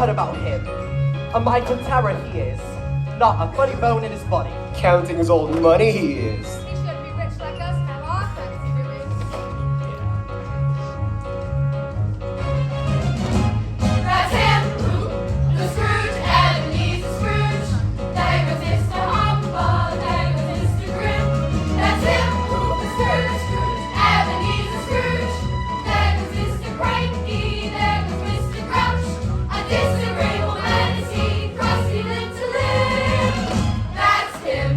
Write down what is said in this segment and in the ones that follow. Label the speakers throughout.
Speaker 1: heard about him. A mighty terror he is. Not a funny bone in his body.
Speaker 2: Counting his old money he is.
Speaker 3: He should be rich like us and have our fancy doings. That's him, the Scrooge, Ebenezer Scrooge. There goes Mr. Humbug, there goes Mr. Grim. That's him, the Scrooge, Ebenezer Scrooge. There goes Mr. Cranky, there goes Mr. Grouch. A disagreeable man is he, crusty live to live. That's him.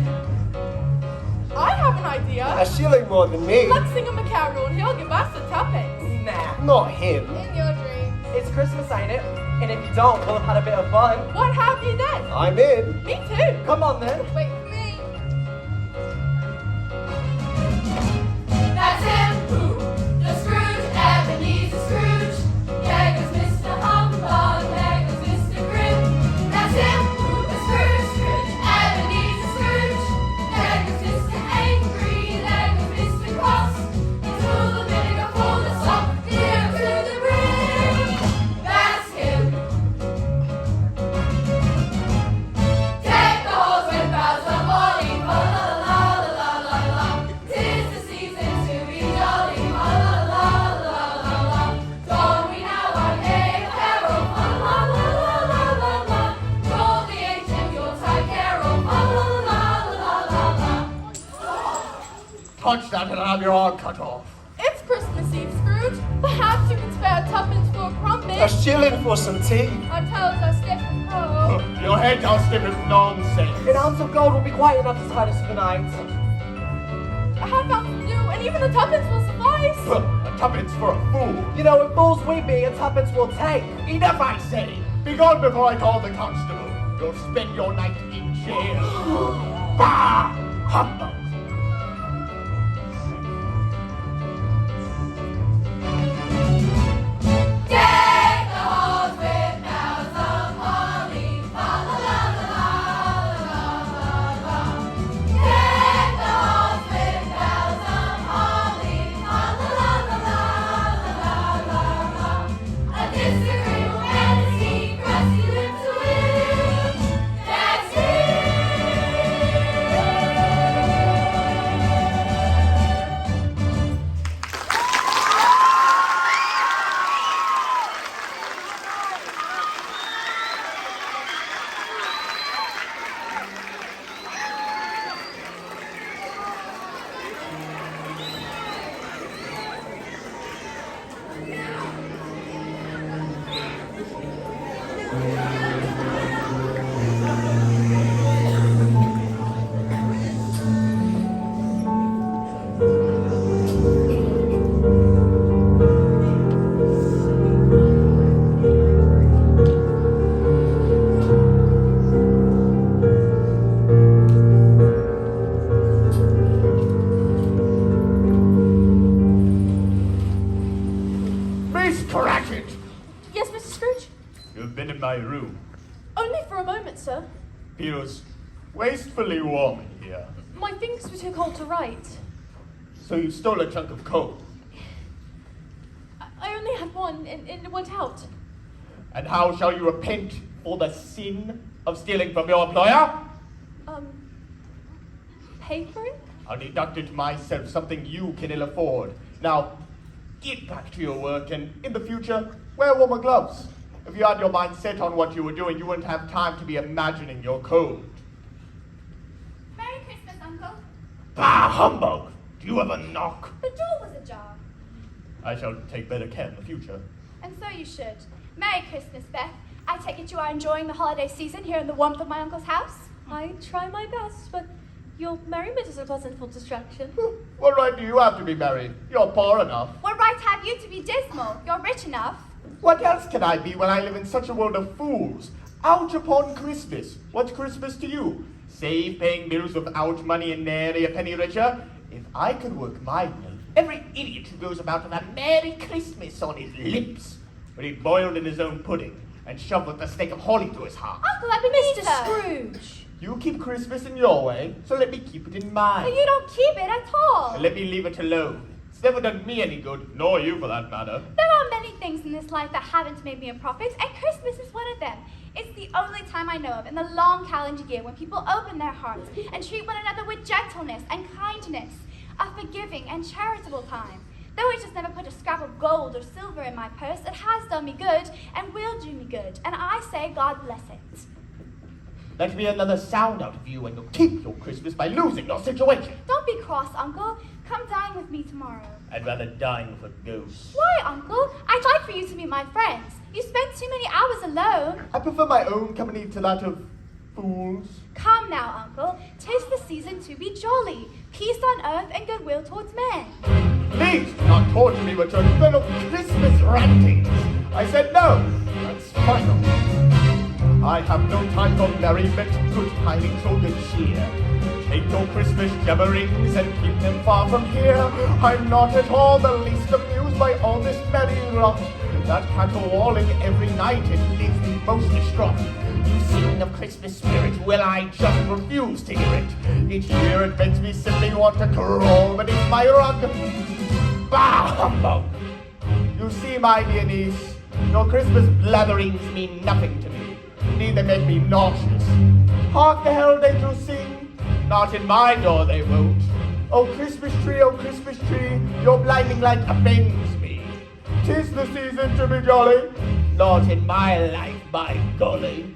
Speaker 4: I have an idea.
Speaker 2: A shilling more than me.
Speaker 4: Let's sing him a carol and he'll give us a tuppence.
Speaker 1: Nah.
Speaker 2: Not him.
Speaker 3: In your dreams.
Speaker 1: It's Christmas, ain't it? And if you don't, we'll have had a bit of fun.
Speaker 4: What have you then?
Speaker 2: I'm in.
Speaker 4: Me too.
Speaker 1: Come on then.
Speaker 3: Wait for me. That's him, the Scrooge, Ebenezer Scrooge. There goes Mr. Humbug, there goes Mr. Grim. That's him, the Scrooge, Ebenezer Scrooge. There goes Mr. Angry, there goes Mr. Cross. He's full of vinegar, full of salt, clear up to the brim. That's him. Take the horse with bells of morning, la la la la la la. 'Tis the season to be jolly, la la la la la. Don't we now our gay apparel, la la la la la la. Roll the ancient Yuletide carol, la la la la la la.
Speaker 5: Touch that and I'll have your arm cut off.
Speaker 4: It's Christmas Eve, Scrooge. Perhaps you can spare tuppence for a
Speaker 2: A
Speaker 4: crumpet.
Speaker 2: shilling for some tea.
Speaker 3: Our toes are stiff and cold.
Speaker 5: Your head are stiff as nonsense.
Speaker 1: An ounce of gold will be quite enough to tide us for the night.
Speaker 4: A half ounce will do, and even a tuppence will suffice.
Speaker 5: A tuppence for a fool.
Speaker 1: You know, if fools we be, a tuppence will take.
Speaker 5: Enough, I say. Be gone before I call the constable. You'll spend your night in jail. Bah! Humbug!
Speaker 3: Deck the halls with boughs of holly, la la la la la la la. Deck the halls with boughs of holly, la la la la la la la. A disagreeable man is he, crusty live to live. That's him.
Speaker 5: Miss Cratchit!
Speaker 4: Yes, Mr. Scrooge?
Speaker 5: You've been in my room.
Speaker 4: Only for a moment, sir.
Speaker 5: Feels wastefully warm in here.
Speaker 4: My fingers were too cold to write.
Speaker 5: So you stole a chunk of coal.
Speaker 4: I only had one, and it went out.
Speaker 5: And how shall you repent for the sin of stealing from your employer?
Speaker 4: Papering?
Speaker 5: I'll deduct it myself, something you can ill afford. Now, get back to your work, and in the future, wear warmer gloves. If you had your mind set on what you were doing, you wouldn't have time to be imagining your code.
Speaker 3: Merry Christmas, Uncle.
Speaker 5: Bah, humbug! Do you ever knock?
Speaker 3: The door was ajar.
Speaker 5: I shall take better care in the future.
Speaker 3: And so you should. Merry Christmas, Beth. I take it you are enjoying the holiday season here in the warmth of my uncle's house?
Speaker 4: I try my best, but your merriment is a pleasantful distraction.
Speaker 5: What right do you have to be married? You're poor enough.
Speaker 3: What right have you to be dismal? You're rich enough.
Speaker 5: What else can I be when I live in such a world of fools? Out upon Christmas. What's Christmas to you? Save paying bills without money and nary a penny richer? If I could work my will, every idiot who goes about with a Merry Christmas on his lips would be boiled in his own pudding and shoved with a stake of holly through his heart.
Speaker 3: Uncle Ebenezer.
Speaker 4: Mr. Scrooge!
Speaker 5: You keep Christmas in your way, so let me keep it in mine.
Speaker 3: But you don't keep it at all.
Speaker 5: And let me leave it alone. It's never done me any good, nor you for that matter.
Speaker 3: There are many
Speaker 6: many things in this life that haven't made me a prophet, and Christmas is one of them. It's the only time I know of in the long calendar year when people open their hearts and treat one another with gentleness and kindness. A forgiving and charitable time. Though it has never put a scrap of gold or silver in my purse, it has done me good and will do me good, and I say God bless it.
Speaker 5: Let me another sound out of you and you'll keep your Christmas by losing your situation.
Speaker 6: Don't be cross, Uncle. Come dine with me tomorrow.
Speaker 5: I'd rather dine with a ghost.
Speaker 6: Why, Uncle? I'd like for you to meet my friends. You spend too many hours alone.
Speaker 5: I prefer my own company to that of fools.
Speaker 6: Come now, Uncle. 'Tis the season to be jolly. Peace on earth and goodwill towards men.
Speaker 5: Please do not torture me with your infernal Christmas rantings. I said no. That's final. I have no time for merriment, good tidings, or good cheer. Take your Christmas jabberings and keep them far from here. I'm not at all the least amused by all this merry rot. That caterwauling every night, it leaves me most distraught. You sing of Christmas spirit, well, I just refuse to hear it. Each year it makes me simply want to crawl beneath my rug. Bah, humbug! You see, my dear niece, your Christmas blatherings mean nothing to me. Indeed, they make me nauseous. Hark the herald angels sing. Not in my door they won't. Oh Christmas tree, your blinding light offends me. 'Tis the season to be jolly. Not in my life, by golly.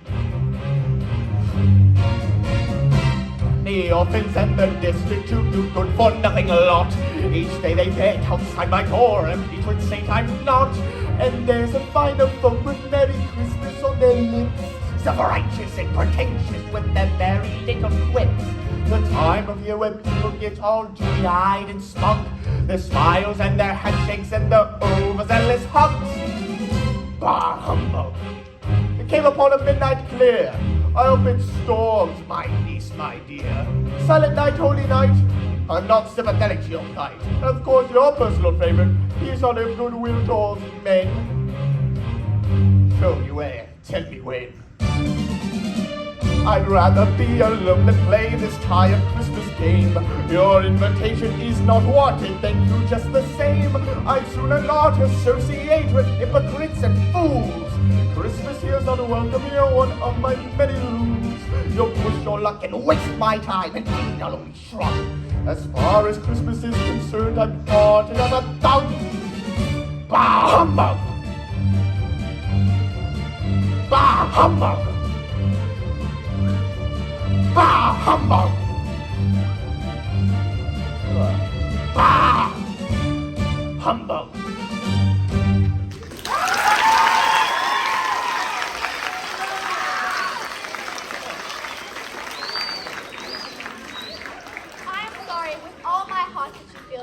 Speaker 5: The orphans and the destitute do good for nothing lot. Each day they beg outside my door, and each would say I'm not. And there's a fine of folk with Merry Christmas on their lips, self-righteous and pretentious with their very little quips. The time of year when people get all dewy-eyed and smug, their smiles and their handshakes and their overzealous hugs. Bah, humbug! It came upon a midnight clear. I hope it storms, my niece, my dear. Silent night, holy night. I'm not sympathetic to your plight. Of course, your personal favorite, peace on earth, goodwill towards men. Show me where, tell me when. I'd rather be alone than play this tired Christmas game. Your invitation is not wanted, thank you just the same. I'd sooner not associate with hypocrites and fools. Christmas here's not welcome, you're one of my many rules. You'll push your luck and waste my time, and indeed I'll only shrug. As far as Christmas is concerned, I'm parted as a thug. Bah, humbug! Bah, humbug! Bah, humbug! Bah, humbug!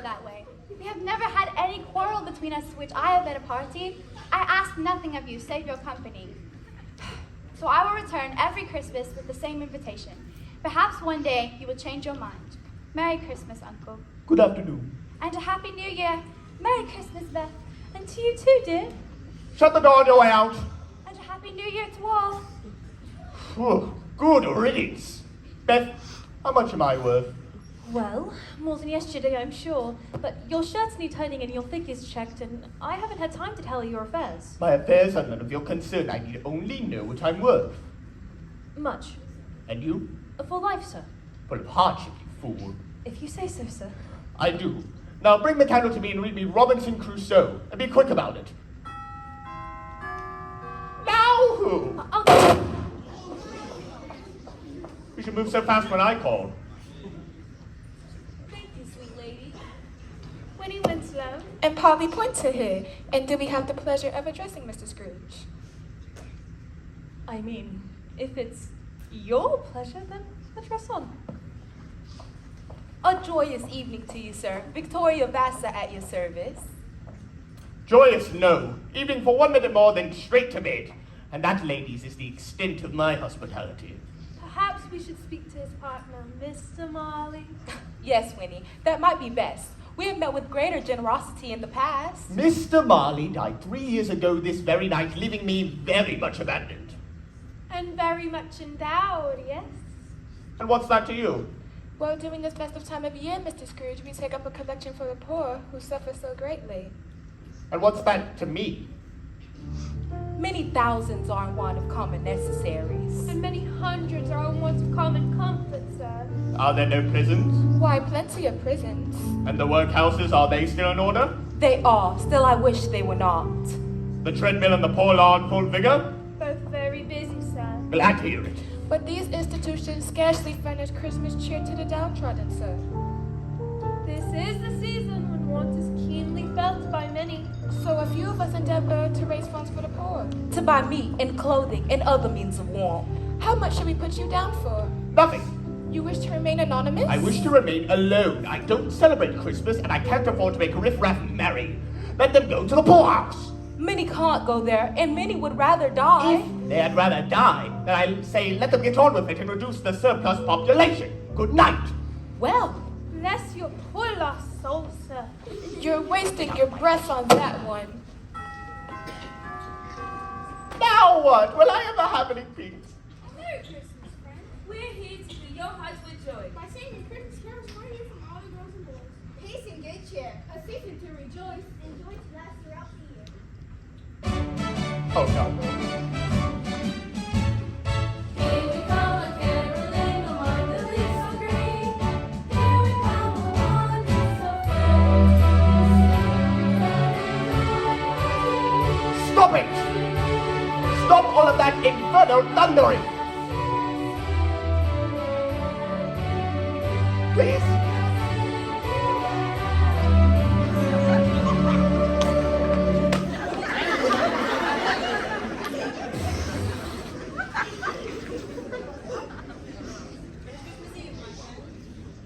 Speaker 6: That way. We have never had any quarrel between us to which I have been a party. I ask nothing of you save your company. So I will return every Christmas with the same invitation. Perhaps one day you will change your mind. Merry Christmas, Uncle.
Speaker 5: Good afternoon.
Speaker 6: And a Happy New Year. Merry Christmas, Beth. And to you too, dear.
Speaker 5: Shut the door on your way out.
Speaker 6: And a Happy New Year to all.
Speaker 5: Whew, good riddance. Beth, how much am I worth?
Speaker 4: Well, more than yesterday, I'm sure. But your shirts need turning and your figures checked, and I haven't had time to tell you your affairs.
Speaker 5: My affairs are none of your concern. I need only know what I'm worth.
Speaker 4: Much.
Speaker 5: And you?
Speaker 4: For life, sir.
Speaker 5: Full of hardship, you fool.
Speaker 4: If you say so, sir.
Speaker 5: I do. Now bring the candle to me and read me Robinson Crusoe, and be quick about it. Now who?
Speaker 4: Uncle!
Speaker 5: We should move so fast when I call.
Speaker 7: Winnie Winslow and Polly Pointer here. And do we have the pleasure of addressing Mr. Scrooge?
Speaker 4: I mean, if it's your pleasure, then address on.
Speaker 8: A joyous evening to you, sir. Victoria Vassar at your service.
Speaker 5: Joyous, no. Evening for 1 minute more, then straight to bed. And that, ladies, is the extent of my hospitality.
Speaker 8: Perhaps we should speak to his partner, Mr. Marley.
Speaker 7: Yes, Winnie, that might be best. We have met with greater generosity in the past.
Speaker 5: Mr. Marley died 3 years ago this very night, leaving me very much abandoned.
Speaker 8: And very much endowed, yes?
Speaker 5: And what's that to you?
Speaker 7: Well, during this festive time of year, Mr. Scrooge, we take up a collection for the poor who suffer so greatly.
Speaker 5: And what's that to me?
Speaker 8: Many thousands are in want of common necessaries.
Speaker 4: And many hundreds are in want of common comfort, sir.
Speaker 5: Are there no prisons?
Speaker 7: Why, plenty of prisons.
Speaker 5: And the workhouses, are they still in order?
Speaker 8: They are, still I wish they were not.
Speaker 5: The treadmill and the poor law in full vigor?
Speaker 4: Both very busy, sir.
Speaker 5: Glad to hear it.
Speaker 7: But these institutions scarcely furnish Christmas cheer to the downtrodden, sir.
Speaker 4: This is the season when want is keenly felt by many.
Speaker 7: So a few of us endeavor to raise funds for the poor.
Speaker 8: To buy meat and clothing and other means of warmth.
Speaker 7: How much should we put you down for?
Speaker 5: Nothing.
Speaker 7: You wish to remain anonymous?
Speaker 5: I wish to remain alone. I don't celebrate Christmas, and I can't afford to make riff-raff merry. Let them go to the poorhouse.
Speaker 8: Many can't go there, and many would rather die.
Speaker 5: If they'd rather die, then I say let them get on with it and reduce the surplus population. Good night.
Speaker 8: Well,
Speaker 4: Bless your poor lost soul, sir.
Speaker 7: You're wasting your breath on that one.
Speaker 5: Now what? Will I ever have any peace?
Speaker 3: Merry Christmas, friend. We're here to fill your hearts with joy by singing Christmas carols for you from all the girls and boys.
Speaker 6: Peace and good cheer.
Speaker 3: A season to rejoice and joy to last throughout the year.
Speaker 5: Oh no.
Speaker 3: Here we come a caroling among the leaves so green. Here we come a wandering so full.
Speaker 5: Stop it! Stop all of that infernal thundering! Please?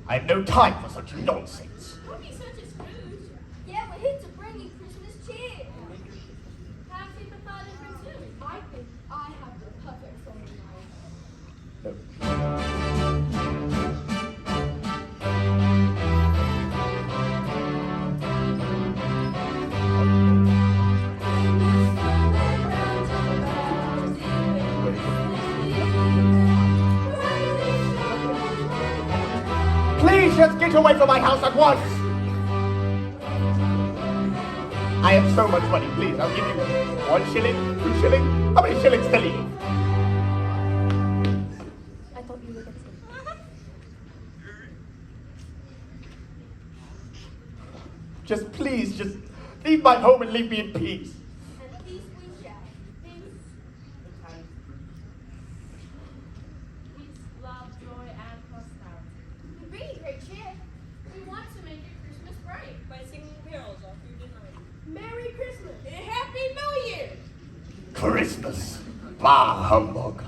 Speaker 5: I have no time for such nonsense.
Speaker 3: Don't be such a Scrooge. Yeah, we're here to bring you Christmas cheer. Have you prepared a Francoeur? I think I have the perfect song in mind.
Speaker 5: Please just get away from my house at once! I have so much money, please. I'll give you 1 shilling, 2 shilling. How many shillings to leave?
Speaker 4: I thought you were going to say.
Speaker 5: Just please, just leave my home and leave me in peace.
Speaker 3: And peace we shall. Peace, love, joy, and prosperity.
Speaker 6: We bring you great cheer.
Speaker 3: We want to make your Christmas bright by singing carols all through the night.
Speaker 6: Merry Christmas.
Speaker 3: And Happy New Year!
Speaker 5: Christmas. Bah, humbug.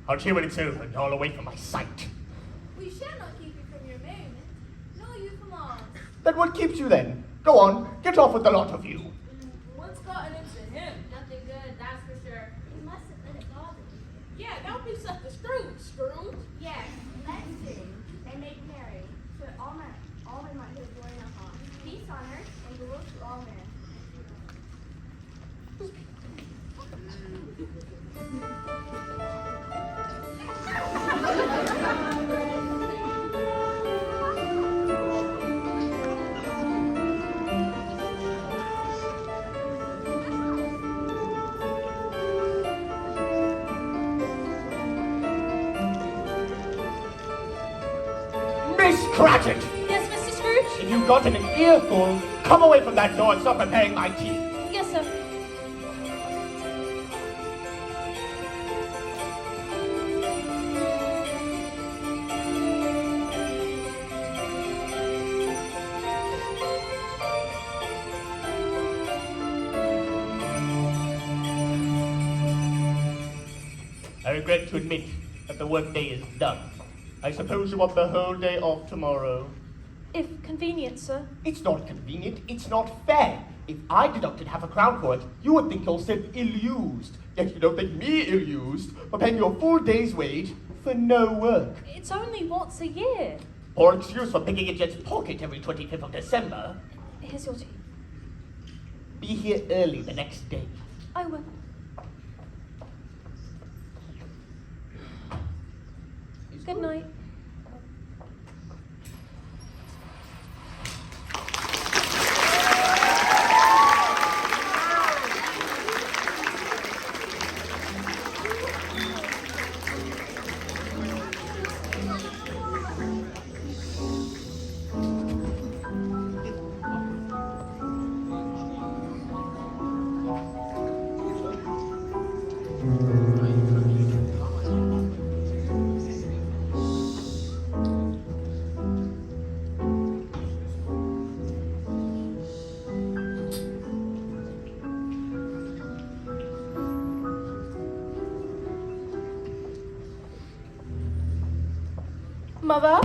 Speaker 5: I'll cheer when it's over and all away from my sight.
Speaker 3: We shall not keep you from your merriment, nor you from ours.
Speaker 5: Then what keeps you then? Go on, get off with the lot of you.
Speaker 3: What's gotten into him? Nothing good, that's for sure. You mustn't let it bother you. Yeah, don't be such a Scrooge.
Speaker 6: Yes, let's sing and make merry, so that all men might live joy in our hearts. Peace on earth and goodwill to all men.
Speaker 5: Miss Cratchit!
Speaker 4: Yes, Mr. Scrooge?
Speaker 5: If you've gotten an earful, come away from that door and stop preparing my tea.
Speaker 4: Yes, sir.
Speaker 5: I regret to admit that the workday is done. I suppose you want the whole day off tomorrow.
Speaker 4: If convenient, sir.
Speaker 5: It's not convenient, it's not fair. If I deducted half a crown for it, you would think yourself ill-used. Yet you don't think me ill-used for paying your full day's wage for no work.
Speaker 4: It's only once a year.
Speaker 5: Or excuse for picking a jet's pocket every 25th of December.
Speaker 4: Here's your tea.
Speaker 5: Be here early the next day.
Speaker 4: I will. Good night.
Speaker 8: Mother,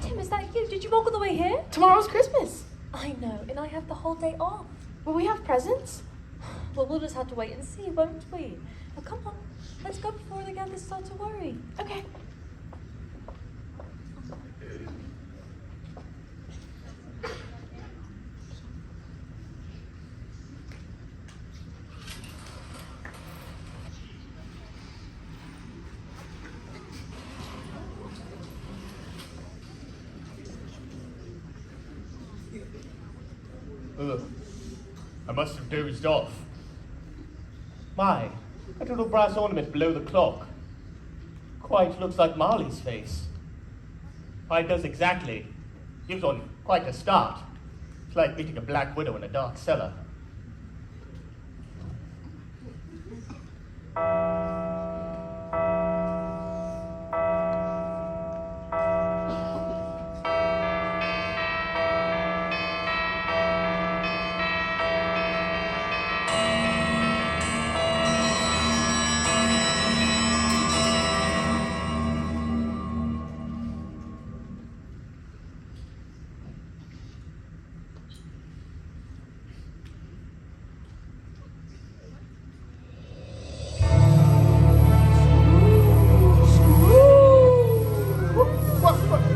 Speaker 4: Tim, is that you? Did you walk all the way here?
Speaker 8: tomorrow's Christmas.
Speaker 4: I know, and I have the whole day off.
Speaker 8: Will we have presents?
Speaker 4: Well, we'll just have to wait and see, won't we? Now, come on. Let's go before the others start to worry.
Speaker 8: Okay.
Speaker 5: Ugh. I must have dozed off. My, that little brass ornament below the clock quite looks like Marley's face. Why, it does exactly. Gives one quite a start. It's like meeting a black widow in a dark cellar.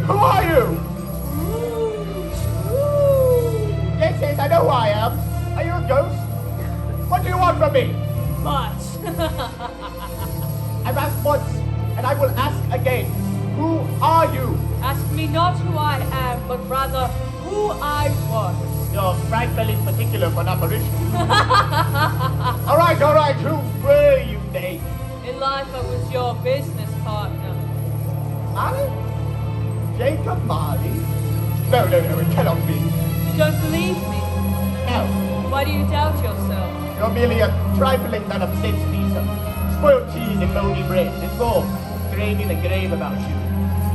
Speaker 5: Who are you? Yes, yes, I know who I am. Are you a ghost? What do you want from me?
Speaker 9: Much.
Speaker 5: I've asked once, and I will ask again. Who are you?
Speaker 9: Ask me not who I am, but rather who I was.
Speaker 5: You're frightfully particular for an apparition. all right, who were you, Dave?
Speaker 9: In life, I was your business partner.
Speaker 5: Marley? Jacob Marley? No, it cannot be.
Speaker 9: You don't believe me?
Speaker 5: No,
Speaker 9: Why do you doubt yourself?
Speaker 5: you're merely a trifling man of sense piece. Spoiled cheese and moldy bread. There's more gravy than grave about you.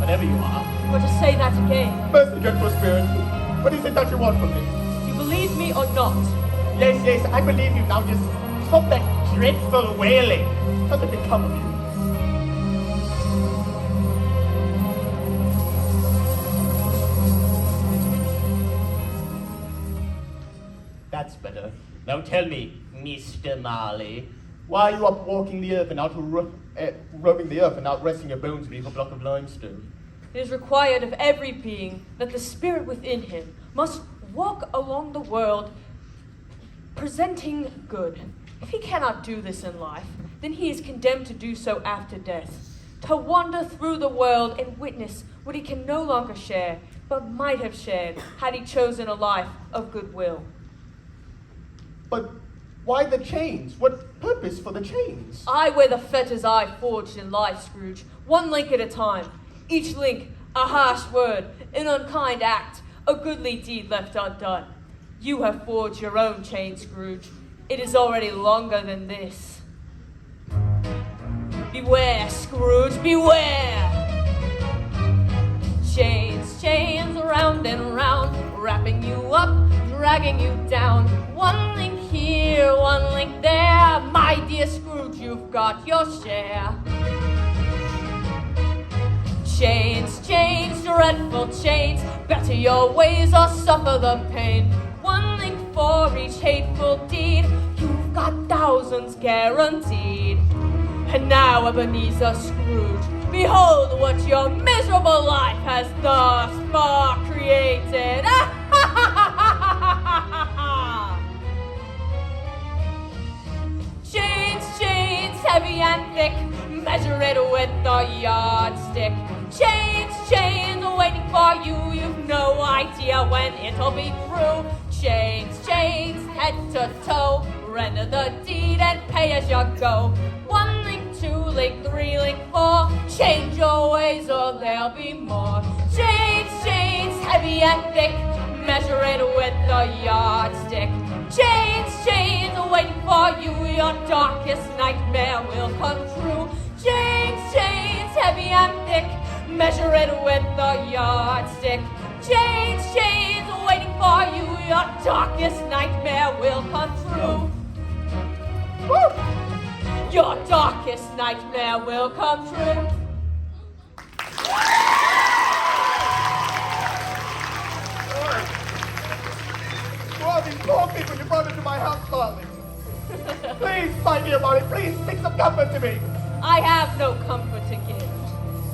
Speaker 5: Whatever you are.
Speaker 9: But to say that again,
Speaker 5: Mercy, gentle spirit. What is it that you want from me?
Speaker 9: do you believe me or not?
Speaker 5: Yes, I believe you. Now just stop that dreadful wailing. What has become of you? That's better. Now tell me, Mr. Marley, why are you up walking the earth and out roaming the earth and out resting your bones beneath a block of limestone?
Speaker 9: It is required of every being that the spirit within him must walk along the world presenting good. If he cannot do this in life, then he is condemned to do so after death, to wander through the world and witness what he can no longer share, but might have shared had he chosen a life of goodwill.
Speaker 5: But why the chains? What purpose for the chains?
Speaker 9: I wear the fetters I forged in life, Scrooge, one link at a time. Each link, a harsh word, an unkind act, a goodly deed left undone. You have forged your own chain, Scrooge. It is already longer than this. Beware, Scrooge, beware! Chains, chains, round and round, wrapping you up, dragging you down. One link here, one link there. My dear Scrooge, you've got your share. Chains, chains, dreadful chains. Better your ways or suffer the pain. One link for each hateful deed. You've got thousands guaranteed. And now, Ebenezer Scrooge, behold what your miserable life has thus far created. Chains, chains, heavy and thick, measure it with a yardstick. Chains, chains, waiting for you, you've no idea when it'll be through. Chains, chains, head to toe, render the deed and pay as you go. One link, two link, three link, four, change your ways or there'll be more. Chains, chains, heavy and thick, measure it with a yardstick. Chains, chains, waiting for you, your darkest nightmare will come true. Chains, chains, heavy and thick, measure it with a yardstick. Chains, chains, waiting for you, your darkest nightmare will come true. Woo! Your darkest nightmare will come true.
Speaker 5: these poor people you brought into my house, Marley. Please, my dear Marley, please speak some comfort to me.
Speaker 9: I have no comfort to give.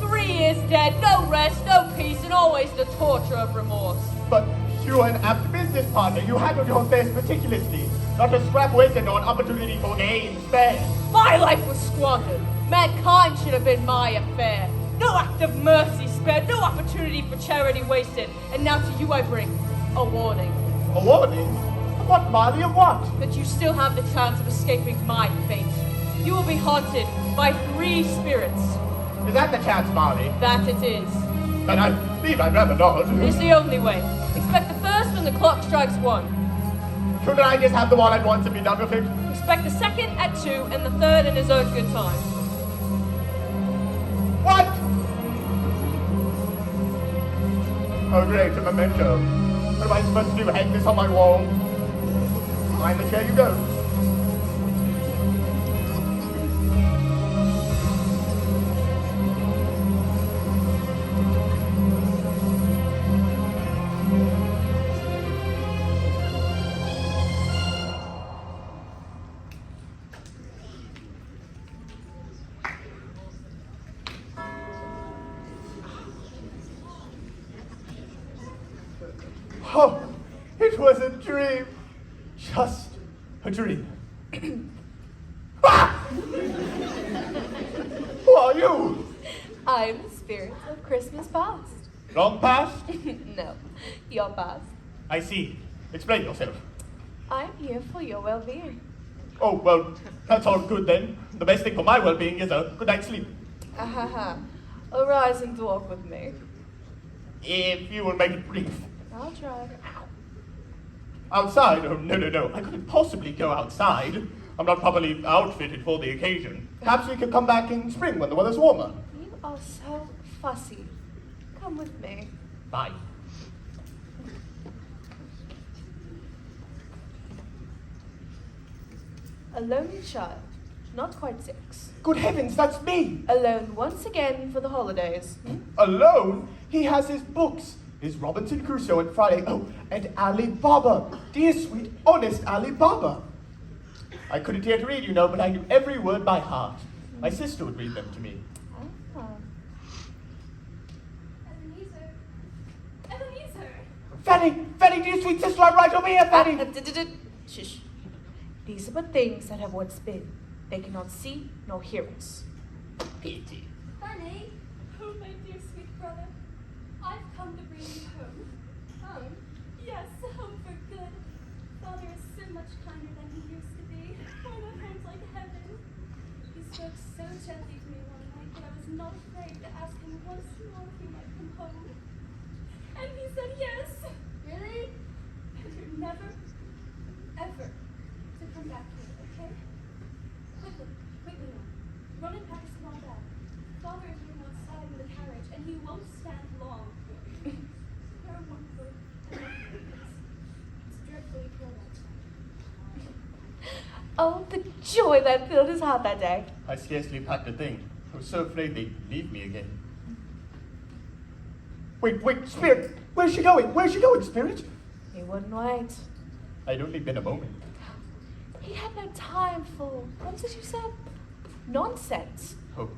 Speaker 9: 3 years dead, no rest, no peace, and always the torture of remorse.
Speaker 5: But you were an apt business partner. You handled your affairs meticulously. Not a scrap wasted or an opportunity for gain spared.
Speaker 9: My life was squandered. Mankind should have been my affair. No act of mercy spared, no opportunity for charity wasted. And now to you I bring a warning.
Speaker 5: A warning? Of what, Marley, of what?
Speaker 9: That you still have the chance of escaping my fate. You will be haunted by 3 spirits.
Speaker 5: Is that the chance, Marley?
Speaker 9: That it is.
Speaker 5: Then I believe I'd rather not.
Speaker 9: It's the only way. Expect the first when the clock strikes 1.
Speaker 5: Couldn't I just have the one at once and be done with it?
Speaker 9: Expect the second at 2 and the third in his own good time.
Speaker 5: What? Oh, great, a memento. What am I supposed to do, hang this on my wall? Behind the chair you go. Oh, it was a dream. Just a dream. Ah! Who are you?
Speaker 8: I'm the spirit of Christmas past.
Speaker 5: Long past?
Speaker 8: No, your past.
Speaker 5: I see. Explain yourself.
Speaker 8: I'm here for your well-being.
Speaker 5: Oh, well, that's all good then. The best thing for my well-being is a good night's sleep.
Speaker 8: Ahaha. Arise and walk with me.
Speaker 5: If you will make it brief.
Speaker 8: I'll try.
Speaker 5: Outside? Oh, no. I couldn't possibly go outside. I'm not properly outfitted for the occasion. Perhaps we could come back in spring when the weather's warmer.
Speaker 8: You are so fussy. Come with me.
Speaker 5: Bye.
Speaker 8: A lonely child, not quite 6.
Speaker 5: Good heavens, that's me!
Speaker 8: Alone once again for the holidays.
Speaker 5: Alone? He has his books. His Robinson Crusoe and Friday. Oh, and Ali Baba. Dear, sweet, honest Ali Baba. I couldn't yet read, you know, but I knew every word by heart. My sister would read them to me.
Speaker 8: Ah.
Speaker 6: Ebenezer!
Speaker 5: Fanny, dear sweet sister, I'm right over here, Fanny.
Speaker 8: Shush. These are but things that have once been. They cannot see nor hear us.
Speaker 5: Pity.
Speaker 3: Fanny, oh my dear sweet brother, I've come to bring you home. Home? Yes, home for good. Father is so much kinder than he used to be. Oh, that home's like heaven. He spoke so gently to me one night that I was not afraid to ask him once more if he might come home. And he said yes. Really? And you're never, ever to come back here, okay? Quickly now. Run and pack a small bag. Father is waiting outside in the carriage, and he won't stand long. You're a wonderful and lovely place. It's dreadfully cold outside.
Speaker 8: Oh, the joy that filled his heart that day.
Speaker 5: I scarcely packed a thing. I was so afraid they'd leave me again. Wait, Spirit! Where's she going? Where's she going, Spirit?
Speaker 8: He wouldn't wait.
Speaker 5: I'd only been a moment.
Speaker 8: He had no time for, what was it you said? Nonsense.
Speaker 5: Oh,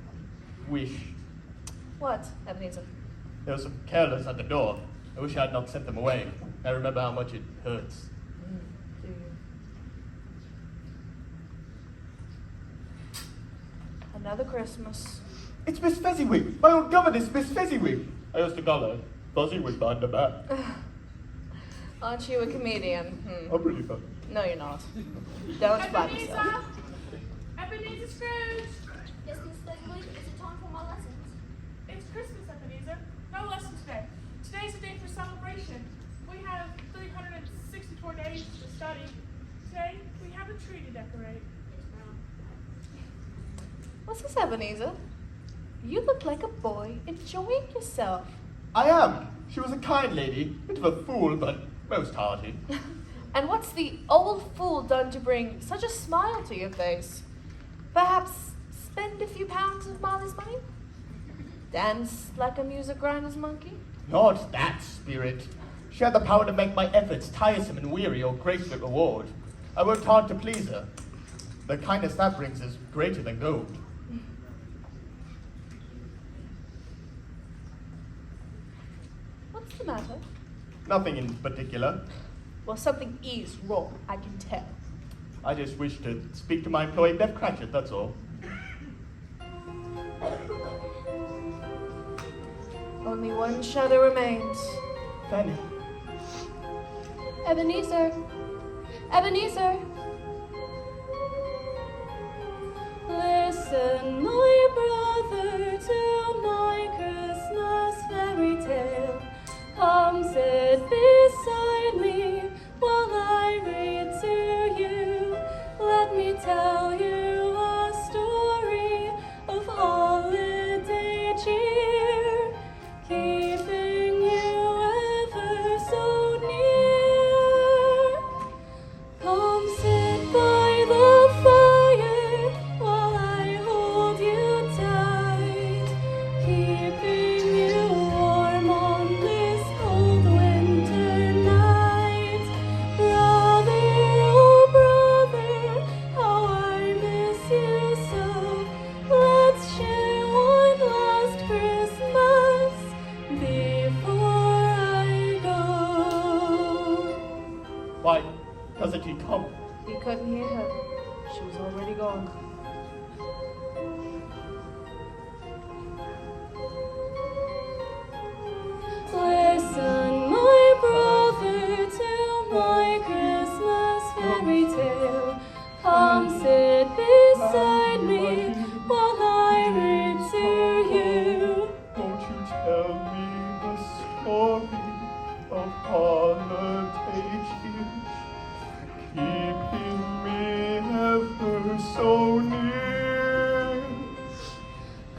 Speaker 5: wish.
Speaker 8: What, Ebenezer?
Speaker 5: There were some careless at the door. I wish I had not sent them away. I remember how much it hurts.
Speaker 8: Do you? Another Christmas.
Speaker 5: It's Miss Fezziwig, my old governess, Miss Fezziwig. I used to call her Fuzzy-Wig behind her back.
Speaker 8: Aren't you a comedian?
Speaker 5: I'm really fun.
Speaker 8: No, you're not. Don't spot yourself.
Speaker 10: Ebenezer Scrooge!
Speaker 3: Yes, Miss Fezziwig, is it time for my lessons?
Speaker 10: It's Christmas, Ebenezer. No lesson today. Today's a day for celebration. We have 364 days to study. Today, we have a tree to decorate.
Speaker 3: Yes, ma'am.
Speaker 8: What's this, Ebenezer? You look like a boy enjoying yourself.
Speaker 5: I am. She was a kind lady, bit of a fool, but most hearty.
Speaker 8: And what's the old fool done to bring such a smile to your face? Perhaps spend a few pounds of Molly's money? Dance like a music grinder's monkey?
Speaker 5: Not that, Spirit. She had the power to make my efforts tiresome and weary or grace a reward. I worked hard to please her. The kindness that brings is greater than gold.
Speaker 8: What's the matter?
Speaker 5: Nothing in particular.
Speaker 8: Well, something is wrong, I can tell.
Speaker 5: I just wish to speak to my employee, Bev Cratchit, that's all.
Speaker 8: Only one shadow remains.
Speaker 5: Fanny.
Speaker 4: Ebenezer. Ebenezer. Listen, my brother, to my Christmas fairy tale. Come sit beside me while I read to you. Let me tell you a story of holiday cheer, keeping you ever so near. Come sit by the fire while I hold you tight, keeping you warm on this cold winter night. Brother, oh brother, how I miss you so. Let's share one last Christmas before I go.
Speaker 5: Why doesn't he come?
Speaker 8: We couldn't hear her. She was already gone.
Speaker 4: Listen, my brother, to my Christmas fairy tale. Come sit beside me while I read to you.
Speaker 5: Won't you tell me the story of holiday cheer, keeping me ever so near?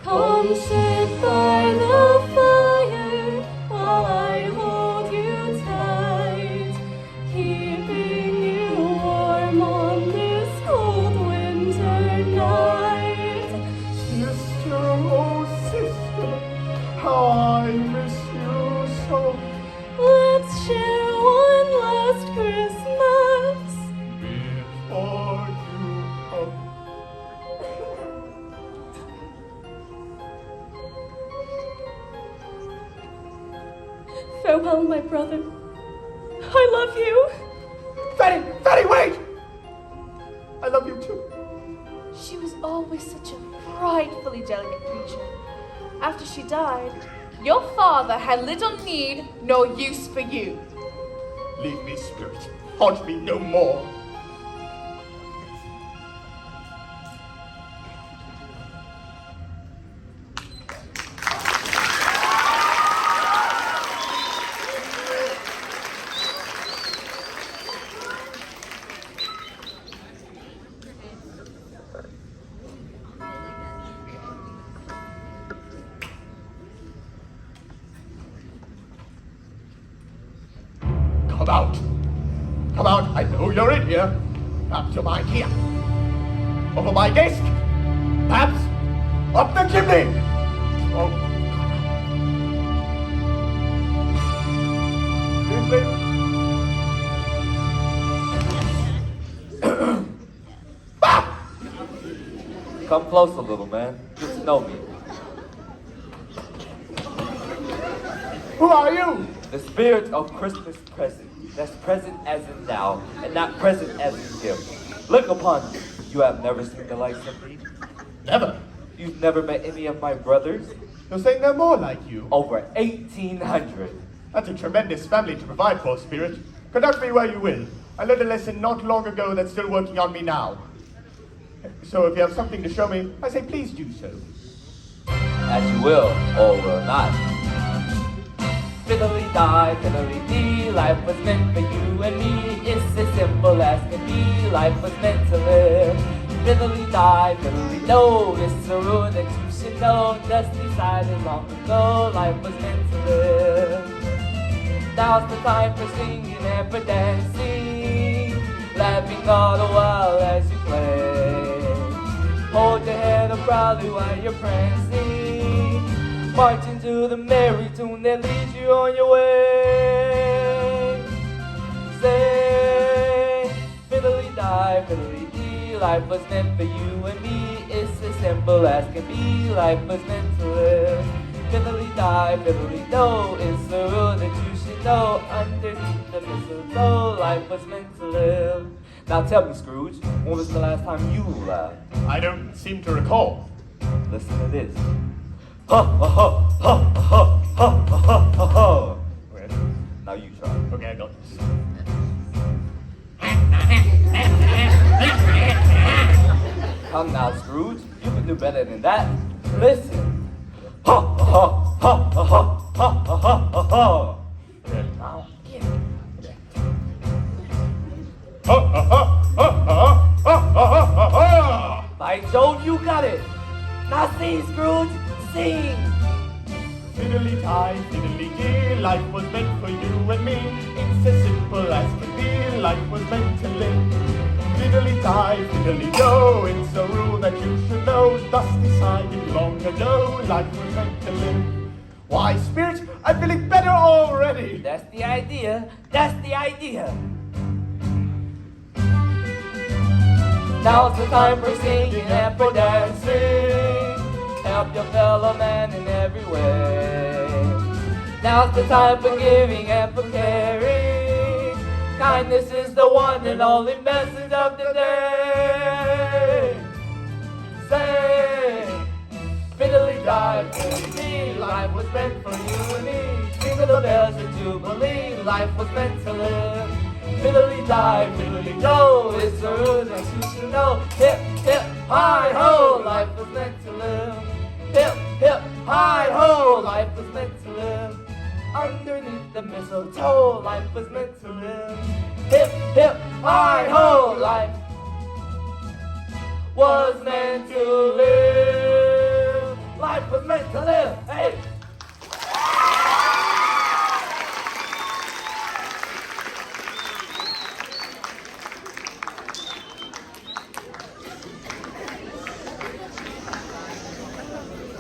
Speaker 4: Come sit by the fire while I hold you tight, keeping you warm on this cold winter night.
Speaker 5: Sister, oh sister, how I miss you so.
Speaker 4: Let's share one last Christmas
Speaker 5: Before you come.
Speaker 4: Farewell, my brother. I love you.
Speaker 5: Fanny! Fanny, wait! I love you too.
Speaker 8: She was always such a frightfully delicate creature. After she died, your father had little need nor use for you.
Speaker 5: Leave me, spirit. Haunt me no more. Come out. Come out. I know you're in here. Up to my here. Over my desk. Perhaps up the chimney. Oh.
Speaker 1: Come closer, little man. Get to know me.
Speaker 5: Who are you?
Speaker 1: The spirit of Christmas present. That's present as in now, and not present as in gift. Look upon you. You have never seen the likes of me.
Speaker 5: Never.
Speaker 1: You've never met any of my brothers.
Speaker 5: You're saying they're more like you.
Speaker 1: Over 1,800.
Speaker 5: That's a tremendous family to provide for, spirit. Conduct me where you will. I learned a lesson not long ago that's still working on me now. So if you have something to show me, I say please do so.
Speaker 1: As you will, or will not. Fiddly-die, fiddly-dee, life was meant for you and me. It's as simple as can be, life was meant to live. Fiddly-die, fiddly-do, it's a rule that you should know. Just decided long ago, life was meant to live. Now's the time for singing and for dancing, laughing all the while as you play. Hold your head up proudly while you're prancing, marching to the merry tune that leads you on your way. fiddly-dee. Life was meant for you and me. It's as simple as can be. Life was meant to live. Fiddly-die, fiddly-do. It's a rule that you should know. Underneath the mistletoe, life was meant to live. Now tell me, Scrooge, when was the last time you laughed?
Speaker 5: I don't seem to recall.
Speaker 1: Listen to this. Ha ha ha ha ha ha ha ha ha.
Speaker 5: Okay,
Speaker 1: Now you try.
Speaker 5: okay, I got this.
Speaker 1: Come now, Scrooge. You can do better than that. Listen. Ha ha ha ha ha ha ha ha ha.
Speaker 5: Okay.
Speaker 1: Now,
Speaker 5: Ha ha ha ha ha ha ha ha ha!
Speaker 1: by Jove, you got it. Now sing, Scrooge. Sing.
Speaker 5: Fiddly-tie, fiddly-dee, life was meant for you and me. It's as simple as can be, life was meant to live. Fiddly-tie, fiddly-do, it's a rule that you should know. Thus decided long ago, life was meant to live. Why, Spirit, I'm feeling better already.
Speaker 1: That's the idea. That's the idea. Now's the time for singing and for dancing. Help your fellow man in every way. Now's the time for giving and for caring. Kindness is the one and only message of the day. Say, fiddly-die, fiddly-dee, life was meant for you and me. Jingle the bells of Jubilee, life was meant to live. Fiddly-die, fiddly-do, it's a rule that you should know. Hip, hip, hi-ho, life was meant to live. Hip, hip, hi-ho, life was meant to live. Underneath the mistletoe, life was meant to live. Hip, hip, hi-ho, life was meant to live. Life was meant to live. Hey!